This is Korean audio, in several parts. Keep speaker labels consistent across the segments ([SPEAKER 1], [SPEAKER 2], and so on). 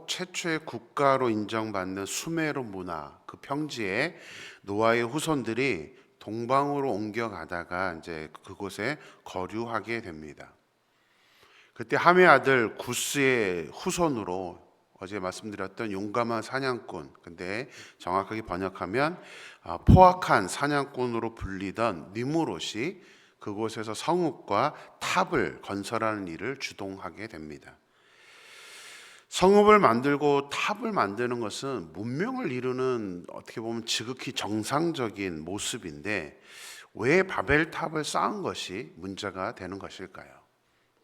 [SPEAKER 1] 최초의 국가로 인정받는 수메르 문화 그 평지에 노아의 후손들이 동방으로 옮겨가다가 이제 그곳에 거류하게 됩니다. 그때 함의 아들 구스의 후손으로 어제 말씀드렸던 용감한 사냥꾼, 근데 정확하게 번역하면 포악한 사냥꾼으로 불리던 니무롯이 그곳에서 성읍과 탑을 건설하는 일을 주동하게 됩니다. 성읍을 만들고 탑을 만드는 것은 문명을 이루는 어떻게 보면 지극히 정상적인 모습인데 왜 바벨탑을 쌓은 것이 문제가 되는 것일까요?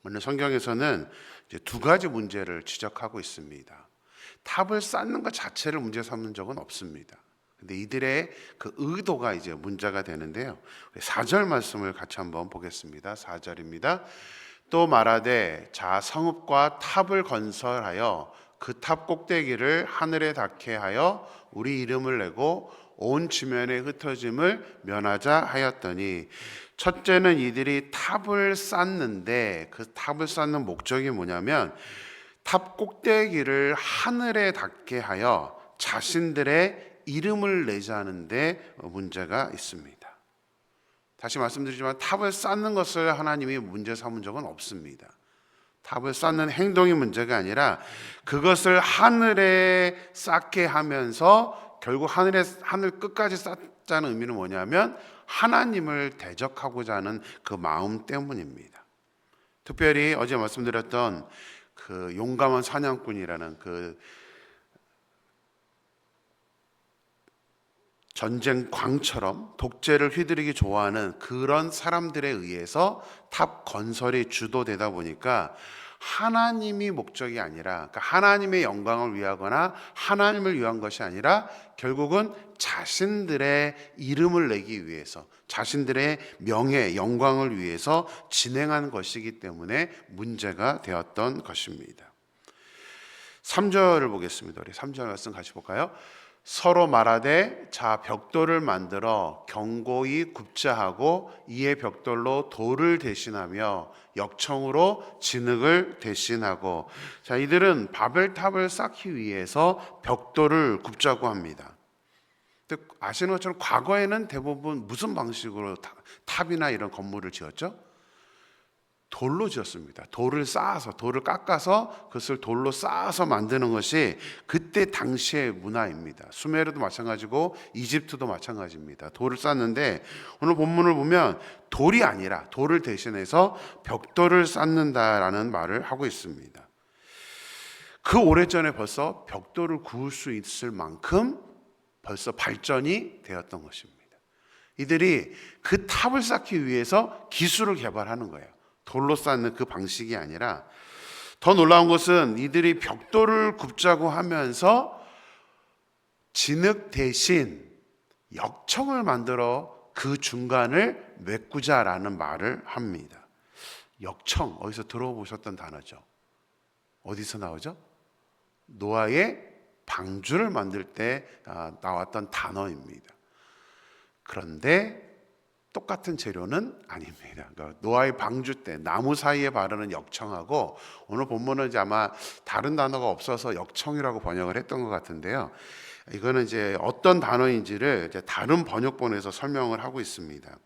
[SPEAKER 1] 물론 성경에서는 이제 두 가지 문제를 지적하고 있습니다. 탑을 쌓는 것 자체를 문제 삼는 적은 없습니다. 근데 이들의 그 의도가 이제 문제가 되는데요. 4절 말씀을 같이 한번 보겠습니다. 4절입니다. 또 말하되 자 성읍과 탑을 건설하여 그 탑 꼭대기를 하늘에 닿게 하여 우리 이름을 내고 온 지면에 흩어짐을 면하자 하였더니, 첫째는 이들이 탑을 쌓는데 그 탑을 쌓는 목적이 뭐냐면 탑 꼭대기를 하늘에 닿게 하여 자신들의 이름을 내자는데 문제가 있습니다. 다시 말씀드리지만 탑을 쌓는 것을 하나님이 문제 삼은 적은 없습니다. 탑을 쌓는 행동이 문제가 아니라 그것을 하늘에 쌓게 하면서 결국 하늘 끝까지 쌓자는 의미는 뭐냐면 하나님을 대적하고자 하는 그 마음 때문입니다. 특별히 어제 말씀드렸던 그 용감한 사냥꾼이라는 그 전쟁광처럼 독재를 휘두르기 좋아하는 그런 사람들에 의해서 탑 건설이 주도되다 보니까 하나님이 목적이 아니라, 그러니까 하나님의 영광을 위하거나 하나님을 위한 것이 아니라 결국은 자신들의 이름을 내기 위해서, 자신들의 명예, 영광을 위해서 진행한 것이기 때문에 문제가 되었던 것입니다. 3절을 보겠습니다. 우리 3절 말씀 같이 볼까요? 서로 말하되 자 벽돌을 만들어 견고히 굽자 하고 이에 벽돌로 돌을 대신하며 역청으로 진흙을 대신하고. 자, 이들은 바벨탑을 쌓기 위해서 벽돌을 굽자고 합니다. 근데 아시는 것처럼 과거에는 대부분 무슨 방식으로 탑이나 이런 건물을 지었죠? 돌로 지었습니다. 돌을 쌓아서, 돌을 깎아서 그것을 돌로 쌓아서 만드는 것이 그때 당시의 문화입니다. 수메르도 마찬가지고 이집트도 마찬가지입니다. 돌을 쌓는데 오늘 본문을 보면 돌이 아니라 돌을 대신해서 벽돌을 쌓는다라는 말을 하고 있습니다. 그 오래전에 벌써 벽돌을 구울 수 있을 만큼 벌써 발전이 되었던 것입니다. 이들이 그 탑을 쌓기 위해서 기술을 개발하는 거예요. 돌로 쌓는 그 방식이 아니라, 더 놀라운 것은 이들이 벽돌을 굽자고 하면서 진흙 대신 역청을 만들어 그 중간을 메꾸자라는 말을 합니다. 역청, 어디서 들어보셨던 단어죠? 어디서 나오죠? 노아의 방주를 만들 때 나왔던 단어입니다. 그런데 똑같은 재료는 아닙니다. 그러니까 노아의 방주 때 나무 사이에 바르는 역청하고, 오늘 본문은 이제 아마 다른 단어가 없어서 역청이라고 번역을 했던 것 같은데요. 이거는 이제 어떤 단어인지를 이제 다른 번역본에서 설명을 하고 있습니다.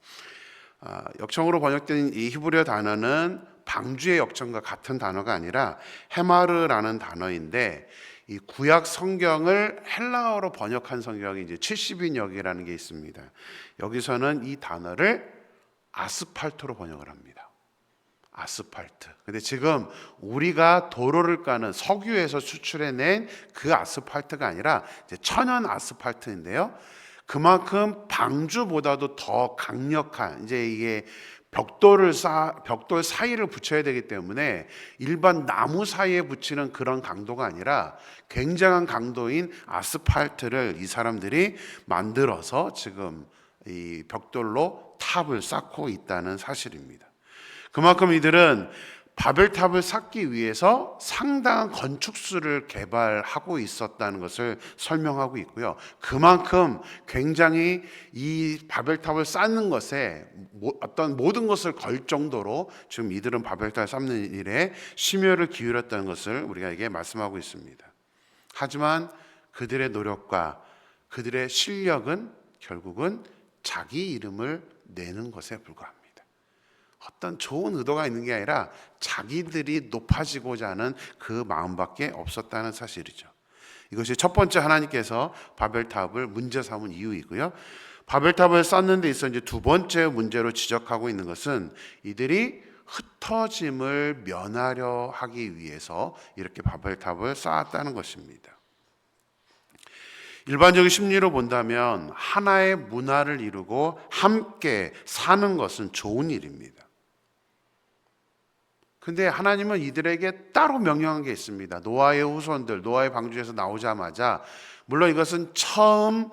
[SPEAKER 1] 역청으로 번역된 이 히브리어 단어는 방주의 역청과 같은 단어가 아니라 헤마르라는 단어인데, 이 구약 성경을 헬라어로 번역한 성경이 이제 70인역이라는 게 있습니다. 여기서는 이 단어를 아스팔트로 번역을 합니다. 아스팔트. 근데 지금 우리가 도로를 까는 석유에서 수출해낸 그 아스팔트가 아니라 이제 천연 아스팔트인데요. 그만큼 방주보다도 더 강력한, 이제 이게 벽돌 사이를 붙여야 되기 때문에 일반 나무 사이에 붙이는 그런 강도가 아니라 굉장한 강도인 아스팔트를 이 사람들이 만들어서 지금 이 벽돌로 탑을 쌓고 있다는 사실입니다. 그만큼 이들은 바벨탑을 쌓기 위해서 상당한 건축수를 개발하고 있었다는 것을 설명하고 있고요. 그만큼 굉장히 이 바벨탑을 쌓는 것에 어떤 모든 것을 걸 정도로 지금 이들은 바벨탑을 쌓는 일에 심혈을 기울였다는 것을 우리가 이게 말씀하고 있습니다. 하지만 그들의 노력과 그들의 실력은 결국은 자기 이름을 내는 것에 불과합니다. 어떤 좋은 의도가 있는 게 아니라 자기들이 높아지고자 하는 그 마음밖에 없었다는 사실이죠. 이것이 첫 번째 하나님께서 바벨탑을 문제 삼은 이유이고요. 바벨탑을 쌓는 데 있어 이제 두 번째 문제로 지적하고 있는 것은 이들이 흩어짐을 면하려 하기 위해서 이렇게 바벨탑을 쌓았다는 것입니다. 일반적인 심리로 본다면 하나의 문화를 이루고 함께 사는 것은 좋은 일입니다. 근데 하나님은 이들에게 따로 명령한 게 있습니다. 노아의 후손들, 노아의 방주에서 나오자마자, 물론 이것은 처음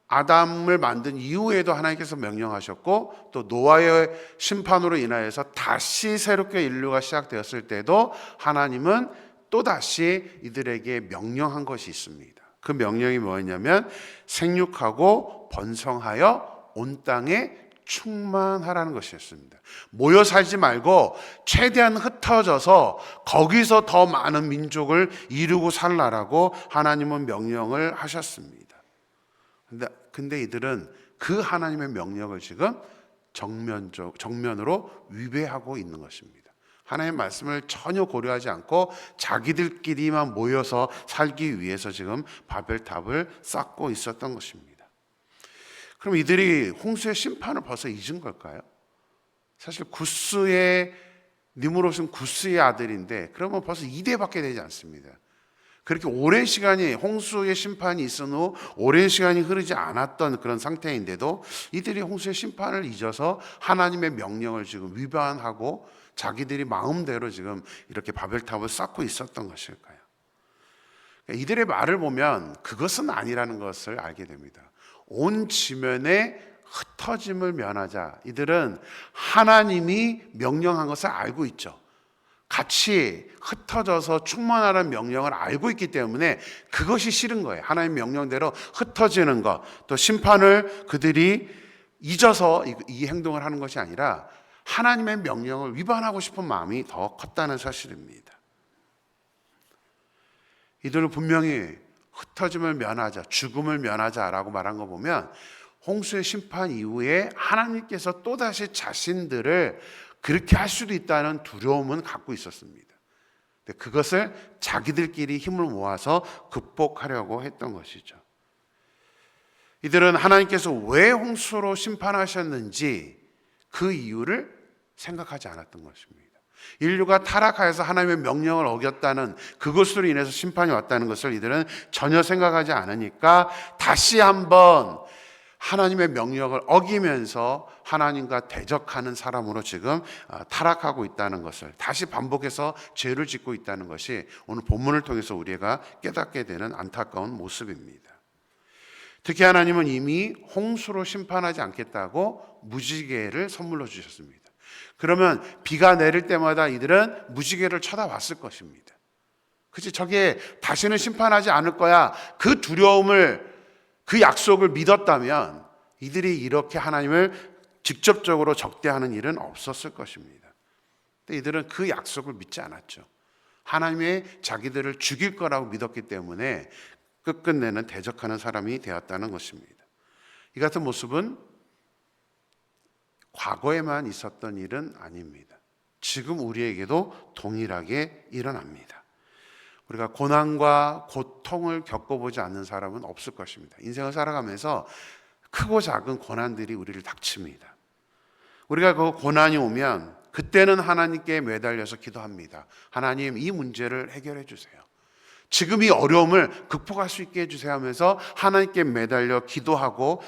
[SPEAKER 1] 아담을 만든 이후에도 하나님께서 명령하셨고, 또 노아의 심판으로 인하여서 다시 새롭게 인류가 시작되었을 때도 하나님은 또다시 이들에게 명령한 것이 있습니다. 그 명령이 뭐였냐면 생육하고 번성하여 온 땅에 충만하라는 것이었습니다. 모여 살지 말고 최대한 흩어져서 거기서 더 많은 민족을 이루고 살라라고 하나님은 명령을 하셨습니다. 근데 이들은 그 하나님의 명령을 지금 정면으로 위배하고 있는 것입니다. 하나님의 말씀을 전혀 고려하지 않고 자기들끼리만 모여서 살기 위해서 지금 바벨탑을 쌓고 있었던 것입니다. 그럼 이들이 홍수의 심판을 벌써 잊은 걸까요? 사실 구스의 니므롯은 구스의 아들인데 그러면 벌써 2대밖에 되지 않습니다. 그렇게 오랜 시간이 홍수의 심판이 있은 후 오랜 시간이 흐르지 않았던 그런 상태인데도 이들이 홍수의 심판을 잊어서 하나님의 명령을 지금 위반하고 자기들이 마음대로 지금 이렇게 바벨탑을 쌓고 있었던 것일까요? 이들의 말을 보면 그것은 아니라는 것을 알게 됩니다. 온 지면에 흩어짐을 면하자. 이들은 하나님이 명령한 것을 알고 있죠. 같이 흩어져서 충만하라는 명령을 알고 있기 때문에 그것이 싫은 거예요. 하나님 명령대로 흩어지는 것, 또 심판을 그들이 잊어서 이 행동을 하는 것이 아니라 하나님의 명령을 위반하고 싶은 마음이 더 컸다는 사실입니다. 이들은 분명히 흩어짐을 면하자, 죽음을 면하자라고 말한 거 보면 홍수의 심판 이후에 하나님께서 또다시 자신들을 그렇게 할 수도 있다는 두려움은 갖고 있었습니다. 그것을 자기들끼리 힘을 모아서 극복하려고 했던 것이죠. 이들은 하나님께서 왜 홍수로 심판하셨는지 그 이유를 생각하지 않았던 것입니다. 인류가 타락하여서 하나님의 명령을 어겼다는 그것으로 인해서 심판이 왔다는 것을 이들은 전혀 생각하지 않으니까 다시 한번 하나님의 명령을 어기면서 하나님과 대적하는 사람으로 지금 타락하고 있다는 것을 다시 반복해서 죄를 짓고 있다는 것이 오늘 본문을 통해서 우리가 깨닫게 되는 안타까운 모습입니다. 특히 하나님은 이미 홍수로 심판하지 않겠다고 무지개를 선물로 주셨습니다. 그러면 비가 내릴 때마다 이들은 무지개를 쳐다봤을 것입니다. 그치? 저게 다시는 심판하지 않을 거야. 그 두려움을, 그 약속을 믿었다면 이들이 이렇게 하나님을 직접적으로 적대하는 일은 없었을 것입니다. 근데 이들은 그 약속을 믿지 않았죠. 하나님의 자기들을 죽일 거라고 믿었기 때문에 끝끝내는 대적하는 사람이 되었다는 것입니다. 이 같은 모습은 과거에만 있었던 일은 아닙니다. 지금 우리에게도 동일하게 일어납니다. 우리가 고난과 고통을 겪어보지 않는 사람은 없을 것입니다. 인생을 살아가면서 크고 작은 고난들이 우리를 닥칩니다. 우리가 그 고난이 오면 그때는 하나님께 매달려서 기도합니다. 하나님, 이 문제를 해결해 주세요. 지금 이 어려움을 극복할 수 있게 해주세요 하면서 하나님께 매달려 기도하고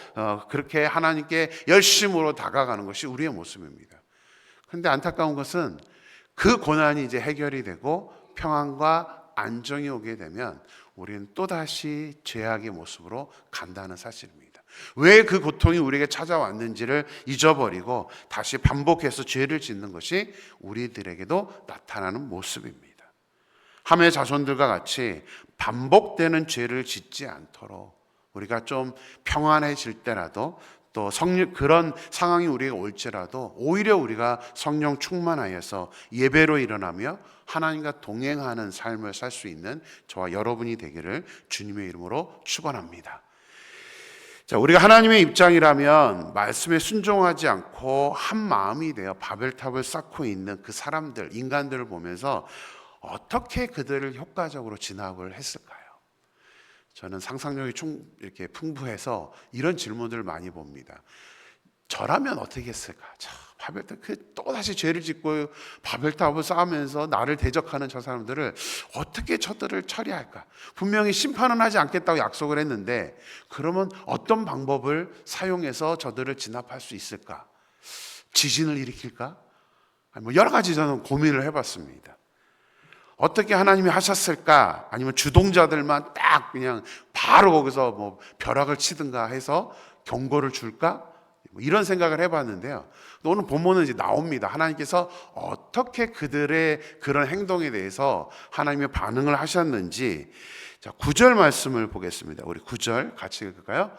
[SPEAKER 1] 그렇게 하나님께 열심으로 다가가는 것이 우리의 모습입니다. 그런데 안타까운 것은 그 고난이 이제 해결이 되고 평안과 안정이 오게 되면 우리는 또다시 죄악의 모습으로 간다는 사실입니다. 왜 그 고통이 우리에게 찾아왔는지를 잊어버리고 다시 반복해서 죄를 짓는 것이 우리들에게도 나타나는 모습입니다. 함의 자손들과 같이 반복되는 죄를 짓지 않도록 우리가 좀 평안해질 때라도 또 성령, 그런 상황이 우리가 올지라도 오히려 우리가 성령 충만하여서 예배로 일어나며 하나님과 동행하는 삶을 살 수 있는 저와 여러분이 되기를 주님의 이름으로 축원합니다. 자, 우리가 하나님의 입장이라면 말씀에 순종하지 않고 한 마음이 되어 바벨탑을 쌓고 있는 그 사람들, 인간들을 보면서 어떻게 그들을 효과적으로 진압을 했을까요? 저는 상상력이 이렇게 풍부해서 이런 질문들을 많이 봅니다. 저라면 어떻게 했을까? 바벨탑, 또다시 죄를 짓고 바벨탑을 쌓으면서 나를 대적하는 저 사람들을 어떻게 저들을 처리할까? 분명히 심판은 하지 않겠다고 약속을 했는데, 그러면 어떤 방법을 사용해서 저들을 진압할 수 있을까? 지진을 일으킬까? 여러 가지 저는 고민을 해봤습니다. 어떻게 하나님이 하셨을까? 아니면 주동자들만 딱 그냥 바로 거기서 뭐 벼락을 치든가 해서 경고를 줄까? 이런 생각을 해봤는데요. 오늘 본문은 이제 나옵니다. 하나님께서 어떻게 그들의 그런 행동에 대해서 하나님의 반응을 하셨는지. 자, 9절 말씀을 보겠습니다. 우리 9절 같이 읽을까요?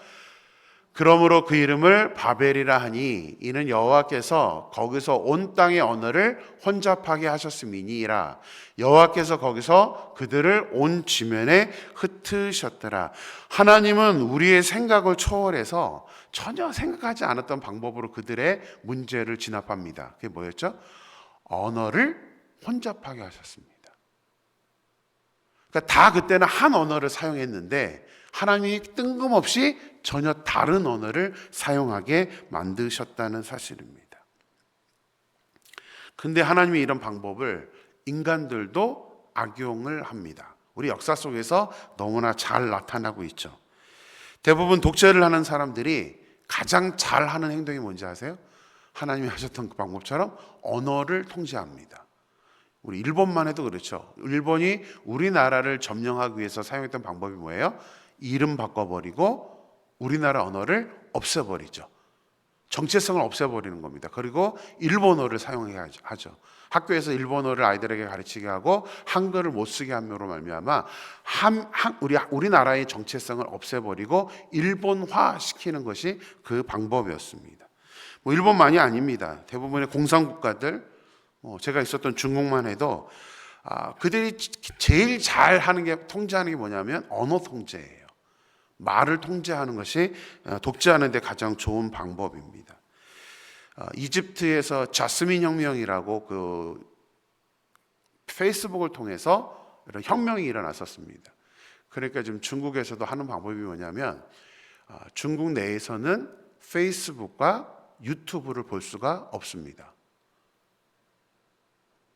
[SPEAKER 1] 그러므로 그 이름을 바벨이라 하니 이는 여호와께서 거기서 온 땅의 언어를 혼잡하게 하셨음이니라. 여호와께서 거기서 그들을 온 지면에 흩으셨더라. 하나님은 우리의 생각을 초월해서 전혀 생각하지 않았던 방법으로 그들의 문제를 진압합니다. 그게 뭐였죠? 언어를 혼잡하게 하셨습니다. 그러니까 다 그때는 한 언어를 사용했는데 하나님이 뜬금없이 전혀 다른 언어를 사용하게 만드셨다는 사실입니다. 근데 하나님이 이런 방법을 인간들도 악용을 합니다. 우리 역사 속에서 너무나 잘 나타나고 있죠. 대부분 독재를 하는 사람들이 가장 잘하는 행동이 뭔지 아세요? 하나님이 하셨던 그 방법처럼 언어를 통제합니다. 우리 일본만 해도 그렇죠. 일본이 우리나라를 점령하기 위해서 사용했던 방법이 뭐예요? 이름 바꿔버리고 우리나라 언어를 없애버리죠. 정체성을 없애버리는 겁니다. 그리고 일본어를 사용해야 하죠. 학교에서 일본어를 아이들에게 가르치게 하고 한글을 못 쓰게 함으로 말미암아 우리나라의 정체성을 없애버리고 일본화 시키는 것이 그 방법이었습니다. 일본만이 아닙니다. 대부분의 공산국가들, 제가 있었던 중국만 해도 그들이 제일 잘하는 게, 통제하는 게 뭐냐면 언어 통제예요. 말을 통제하는 것이 독재하는 데 가장 좋은 방법입니다. 이집트에서 자스민 혁명이라고 그 페이스북을 통해서 이런 혁명이 일어났었습니다. 그러니까 지금 중국에서도 하는 방법이 뭐냐면 중국 내에서는 페이스북과 유튜브를 볼 수가 없습니다.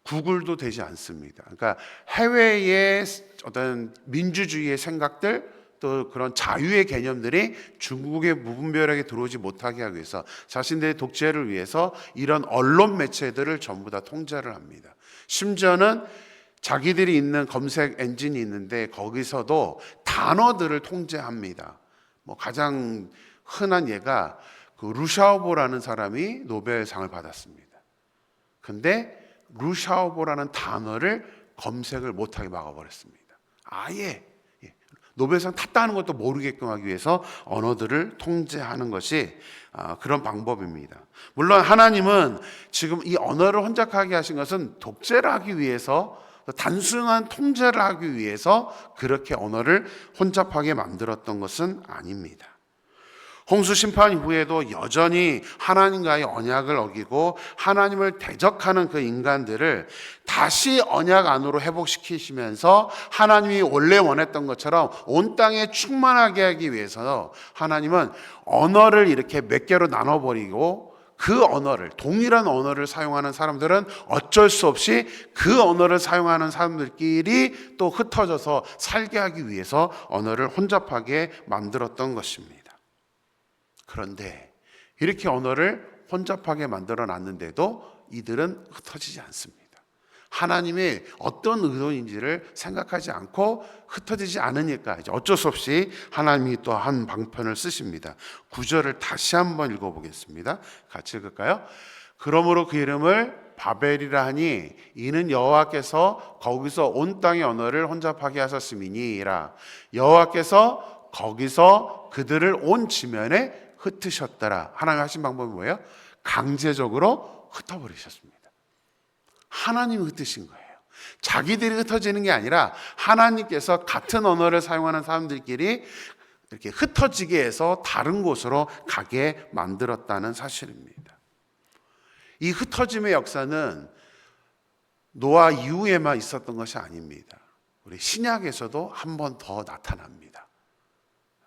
[SPEAKER 1] 구글도 되지 않습니다. 그러니까 해외의 어떤 민주주의의 생각들, 또 그런 자유의 개념들이 중국의 무분별하게 들어오지 못하게 하기 위해서 자신들의 독재를 위해서 이런 언론 매체들을 전부 다 통제를 합니다. 심지어는 자기들이 있는 검색 엔진이 있는데 거기서도 단어들을 통제합니다. 가장 흔한 예가 그 루샤오보라는 사람이 노벨상을 받았습니다. 근데 루샤오보라는 단어를 검색을 못하게 막아버렸습니다. 아예 노벨상 탔다는 것도 모르게끔 하기 위해서 언어들을 통제하는 것이 그런 방법입니다. 물론 하나님은 지금 이 언어를 혼잡하게 하신 것은 독재를 하기 위해서, 단순한 통제를 하기 위해서 그렇게 언어를 혼잡하게 만들었던 것은 아닙니다. 홍수 심판 이후에도 여전히 하나님과의 언약을 어기고 하나님을 대적하는 그 인간들을 다시 언약 안으로 회복시키시면서 하나님이 원래 원했던 것처럼 온 땅에 충만하게 하기 위해서 하나님은 언어를 이렇게 몇 개로 나눠버리고 그 언어를, 동일한 언어를 사용하는 사람들은 어쩔 수 없이 그 언어를 사용하는 사람들끼리 또 흩어져서 살게 하기 위해서 언어를 혼잡하게 만들었던 것입니다. 그런데 이렇게 언어를 혼잡하게 만들어 놨는데도 이들은 흩어지지 않습니다. 하나님의 어떤 의도인지를 생각하지 않고 흩어지지 않으니까 이제 어쩔 수 없이 하나님이 또 한 방편을 쓰십니다. 9절을 다시 한번 읽어보겠습니다. 같이 읽을까요? 그러므로 그 이름을 바벨이라 하니 이는 여호와께서 거기서 온 땅의 언어를 혼잡하게 하셨음이니라. 여호와께서 거기서 그들을 온 지면에 흩으셨더라. 하나님 하신 방법이 뭐예요? 강제적으로 흩어버리셨습니다. 하나님이 흩으신 거예요. 자기들이 흩어지는 게 아니라 하나님께서 같은 언어를 사용하는 사람들끼리 이렇게 흩어지게 해서 다른 곳으로 가게 만들었다는 사실입니다. 이 흩어짐의 역사는 노아 이후에만 있었던 것이 아닙니다. 우리 신약에서도 한 번 더 나타납니다.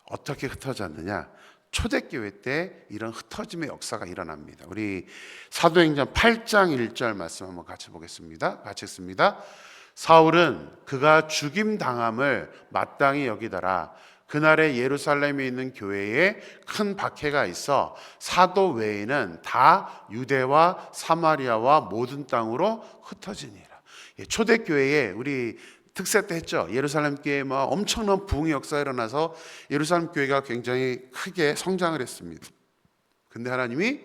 [SPEAKER 1] 어떻게 흩어졌느냐? 초대교회 때 이런 흩어짐의 역사가 일어납니다. 우리 사도행전 8장 1절 말씀 한번 같이 보겠습니다. 같이 읽습니다. 사울은 그가 죽임당함을 마땅히 여기더라. 그날에 예루살렘에 있는 교회에 큰 박해가 있어 사도 외에는 다 유대와 사마리아와 모든 땅으로 흩어지니라. 초대교회에 우리 특세 때 했죠. 예루살렘 교회에 막 엄청난 부흥의 역사가 일어나서 예루살렘 교회가 굉장히 크게 성장을 했습니다. 근데 하나님이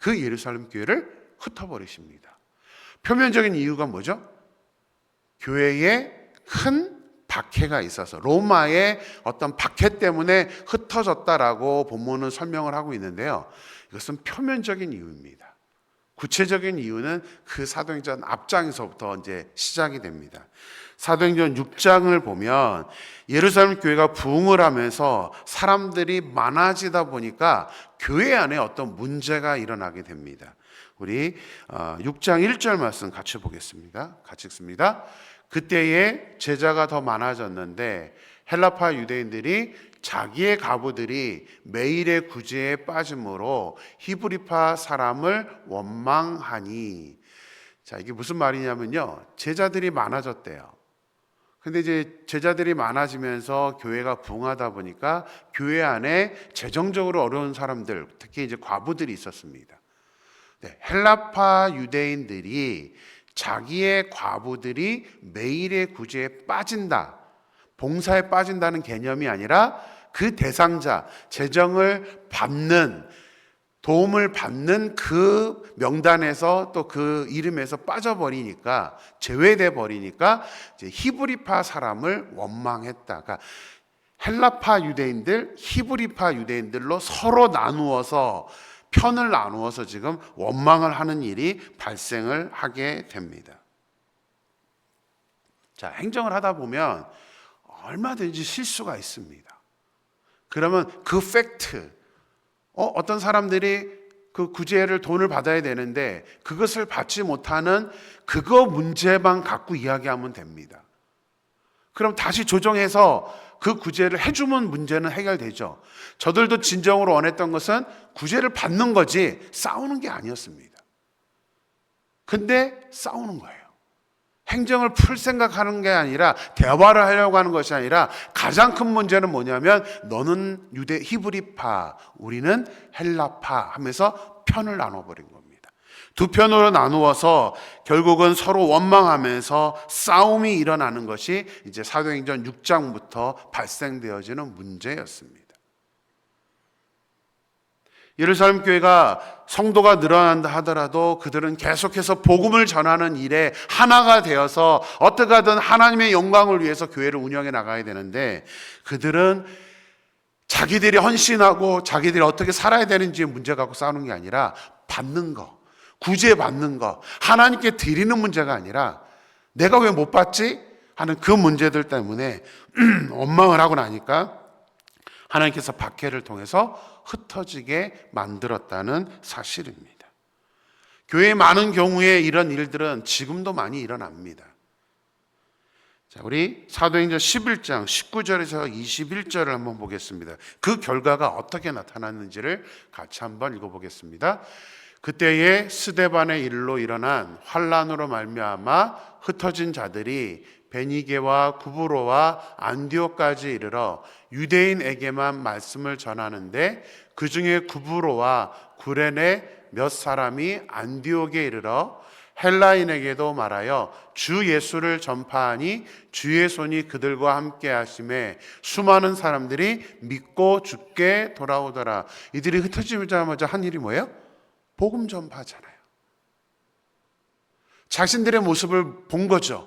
[SPEAKER 1] 그 예루살렘 교회를 흩어버리십니다. 표면적인 이유가 뭐죠? 교회에 큰 박해가 있어서, 로마의 어떤 박해 때문에 흩어졌다라고 본문은 설명을 하고 있는데요, 이것은 표면적인 이유입니다. 구체적인 이유는 그 사도행전 앞장에서부터 이제 시작이 됩니다. 사도행전 6장을 보면 예루살렘 교회가 부흥을 하면서 사람들이 많아지다 보니까 교회 안에 어떤 문제가 일어나게 됩니다. 우리 6장 1절 말씀 같이 보겠습니다. 같이 읽습니다. 그때에 제자가 더 많아졌는데 헬라파 유대인들이 자기의 과부들이 매일의 구제에 빠짐으로 히브리파 사람을 원망하니. 자, 이게 무슨 말이냐면요, 제자들이 많아졌대요. 근데 이제 제자들이 많아지면서 교회가 부흥하다 보니까 교회 안에 재정적으로 어려운 사람들, 특히 이제 과부들이 있었습니다. 네, 헬라파 유대인들이 자기의 과부들이 매일의 구제에 빠진다, 봉사에 빠진다는 개념이 아니라 그 대상자, 재정을 받는, 도움을 받는 그 명단에서 또 그 이름에서 빠져버리니까, 제외돼 버리니까 이제 히브리파 사람을 원망했다. 그러니까 헬라파 유대인들, 히브리파 유대인들로 서로 나누어서, 편을 나누어서 지금 원망을 하는 일이 발생을 하게 됩니다. 자, 행정을 하다 보면 얼마든지 실수가 있습니다. 그러면 그 팩트, 어떤 사람들이 그 구제를 돈을 받아야 되는데 그것을 받지 못하는 그거 문제만 갖고 이야기하면 됩니다. 그럼 다시 조정해서 그 구제를 해주면 문제는 해결되죠. 저들도 진정으로 원했던 것은 구제를 받는 거지 싸우는 게 아니었습니다. 근데 싸우는 거예요. 행정을 풀 생각하는 게 아니라, 대화를 하려고 하는 것이 아니라, 가장 큰 문제는 뭐냐면 너는 유대 히브리파, 우리는 헬라파 하면서 편을 나눠버린 겁니다. 두 편으로 나누어서 결국은 서로 원망하면서 싸움이 일어나는 것이 이제 사도행전 6장부터 발생되어지는 문제였습니다. 예루살렘 교회가 성도가 늘어난다 하더라도 그들은 계속해서 복음을 전하는 일에 하나가 되어서 어떻게 하든 하나님의 영광을 위해서 교회를 운영해 나가야 되는데, 그들은 자기들이 헌신하고 자기들이 어떻게 살아야 되는지 문제 갖고 싸우는 게 아니라, 받는 거, 구제받는 거, 하나님께 드리는 문제가 아니라 내가 왜 못 받지? 하는 그 문제들 때문에 원망을 하고 나니까 하나님께서 박해를 통해서 흩어지게 만들었다는 사실입니다. 교회의 많은 경우에 이런 일들은 지금도 많이 일어납니다. 자, 우리 사도행전 11장 19절에서 21절을 한번 보겠습니다. 그 결과가 어떻게 나타났는지를 같이 한번 읽어보겠습니다. 그때에 스데반의 일로 일어난 환란으로 말미암아 흩어진 자들이 베니게와 구브로와 안디옥까지 이르러 유대인에게만 말씀을 전하는데, 그 중에 구브로와 구레네 몇 사람이 안디옥에 이르러 헬라인에게도 말하여 주 예수를 전파하니 주의 손이 그들과 함께 하심에 수많은 사람들이 믿고 주께 돌아오더라. 이들이 흩어지자마자 한 일이 뭐예요? 복음 전파잖아요. 자신들의 모습을 본 거죠.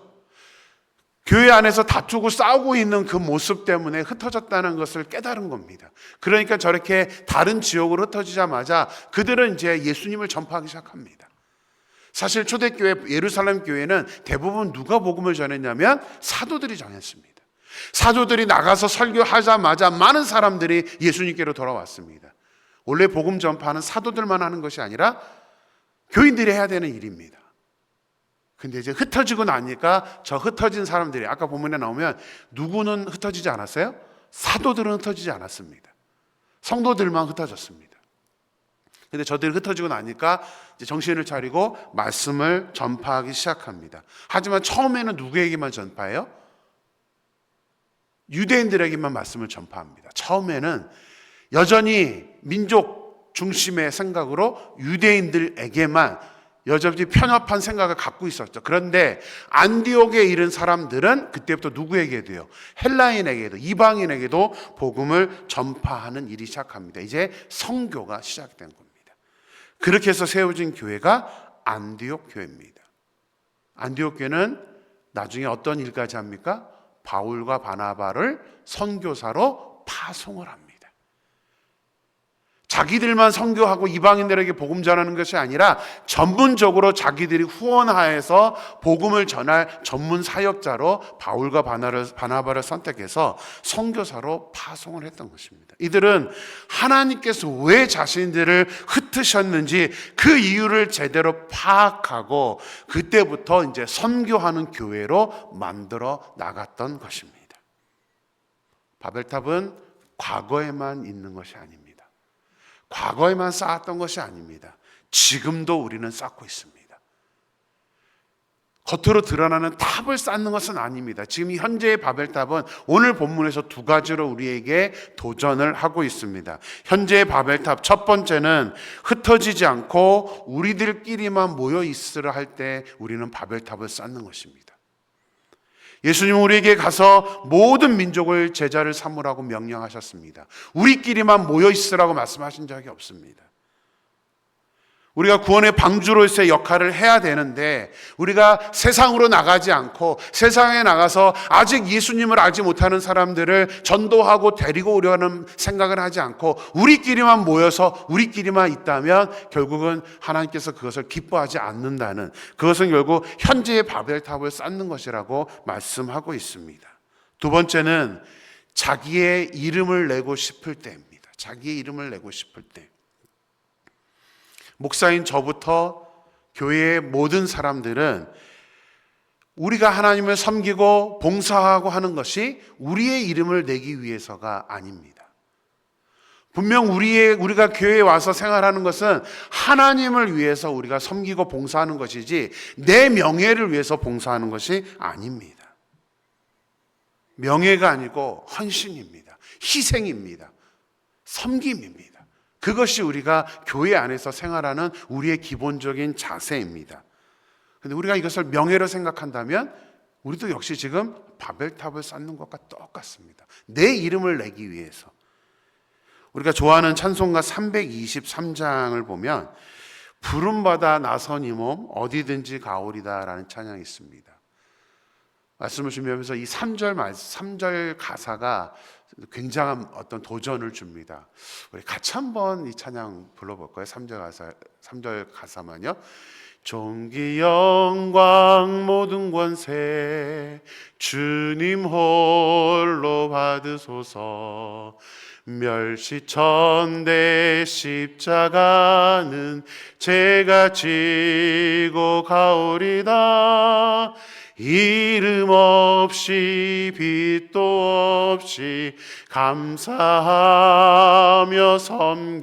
[SPEAKER 1] 교회 안에서 다투고 싸우고 있는 그 모습 때문에 흩어졌다는 것을 깨달은 겁니다. 그러니까 저렇게 다른 지역으로 흩어지자마자 그들은 이제 예수님을 전파하기 시작합니다. 사실 초대교회 예루살렘 교회는 대부분 누가 복음을 전했냐면 사도들이 전했습니다. 사도들이 나가서 설교하자마자 많은 사람들이 예수님께로 돌아왔습니다. 원래 복음 전파는 사도들만 하는 것이 아니라 교인들이 해야 되는 일입니다. 근데 이제 흩어지고 나니까 저 흩어진 사람들이 아까 본문에 나오면 누구는 흩어지지 않았어요? 사도들은 흩어지지 않았습니다. 성도들만 흩어졌습니다. 근데 저들이 흩어지고 나니까 이제 정신을 차리고 말씀을 전파하기 시작합니다. 하지만 처음에는 누구에게만 전파해요? 유대인들에게만 말씀을 전파합니다. 처음에는 여전히 민족 중심의 생각으로 유대인들에게만 여전히 편협한 생각을 갖고 있었죠. 그런데 안디옥에 이른 사람들은 그때부터 누구에게도요? 헬라인에게도, 이방인에게도 복음을 전파하는 일이 시작합니다. 이제 선교가 시작된 겁니다. 그렇게 해서 세워진 교회가 안디옥 교회입니다. 안디옥 교회는 나중에 어떤 일까지 합니까? 바울과 바나바를 선교사로 파송을 합니다. 자기들만 선교하고 이방인들에게 복음 전하는 것이 아니라 전문적으로 자기들이 후원하여서 복음을 전할 전문 사역자로 바울과 바나바를 선택해서 선교사로 파송을 했던 것입니다. 이들은 하나님께서 왜 자신들을 흩으셨는지 그 이유를 제대로 파악하고 그때부터 이제 선교하는 교회로 만들어 나갔던 것입니다. 바벨탑은 과거에만 있는 것이 아닙니다. 과거에만 쌓았던 것이 아닙니다. 지금도 우리는 쌓고 있습니다. 겉으로 드러나는 탑을 쌓는 것은 아닙니다. 지금 현재의 바벨탑은 오늘 본문에서 두 가지로 우리에게 도전을 하고 있습니다. 현재의 바벨탑 첫 번째는 흩어지지 않고 우리들끼리만 모여 있으라 할 때 우리는 바벨탑을 쌓는 것입니다. 예수님은 우리에게 가서 모든 민족을 제자를 삼으라고 명령하셨습니다. 우리끼리만 모여 있으라고 말씀하신 적이 없습니다. 우리가 구원의 방주로서의 역할을 해야 되는데 우리가 세상으로 나가지 않고 세상에 나가서 아직 예수님을 알지 못하는 사람들을 전도하고 데리고 오려는 생각을 하지 않고 우리끼리만 모여서 우리끼리만 있다면 결국은 하나님께서 그것을 기뻐하지 않는다는, 그것은 결국 현재의 바벨탑을 쌓는 것이라고 말씀하고 있습니다. 두 번째는 자기의 이름을 내고 싶을 때입니다. 자기의 이름을 내고 싶을 때. 목사인 저부터 교회의 모든 사람들은 우리가 하나님을 섬기고 봉사하고 하는 것이 우리의 이름을 내기 위해서가 아닙니다. 분명 우리가 교회에 와서 생활하는 것은 하나님을 위해서 우리가 섬기고 봉사하는 것이지 내 명예를 위해서 봉사하는 것이 아닙니다. 명예가 아니고 헌신입니다. 희생입니다. 섬김입니다. 그것이 우리가 교회 안에서 생활하는 우리의 기본적인 자세입니다. 그런데 우리가 이것을 명예로 생각한다면 우리도 역시 지금 바벨탑을 쌓는 것과 똑같습니다. 내 이름을 내기 위해서. 우리가 좋아하는 찬송가 323장을 보면 부름받아 나선 이 몸 어디든지 가오리다 라는 찬양이 있습니다. 말씀을 준비하면서 이 3절 가사가 굉장한 어떤 도전을 줍니다. 우리 같이 한번 이 찬양 불러볼까요? 3절 가사만요. 존귀 영광 모든 권세 주님 홀로 받으소서. 멸시천대 십자가는 제가 지고 가오리다. 이름 없이 빛도 없이 감사하며 섬기리다.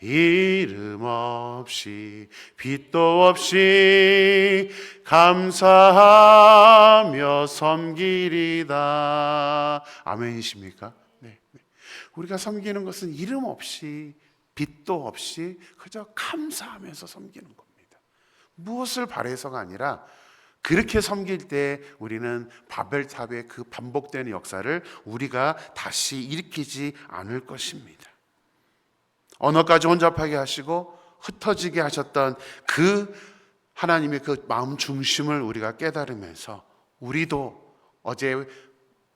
[SPEAKER 1] 이름 없이 빛도 없이 감사하며 섬기리다. 아멘이십니까? 네. 우리가 섬기는 것은 이름 없이 빛도 없이 그저 감사하면서 섬기는 겁니다. 무엇을 바라서가 아니라 그렇게 섬길 때 우리는 바벨탑의 그 반복되는 역사를 우리가 다시 일으키지 않을 것입니다. 언어까지 혼잡하게 하시고 흩어지게 하셨던 그 하나님의 그 마음 중심을 우리가 깨달으면서 우리도 어제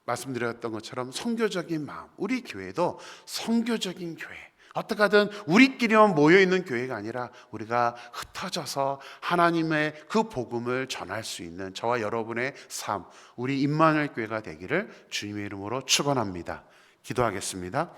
[SPEAKER 1] 말씀드렸던 것처럼 선교적인 마음, 우리 교회도 선교적인 교회, 어떻게 하든 우리끼리만 모여있는 교회가 아니라 우리가 흩어져서 하나님의 그 복음을 전할 수 있는 저와 여러분의 삶, 우리 임마누엘 교회가 되기를 주님의 이름으로 축원합니다. 기도하겠습니다.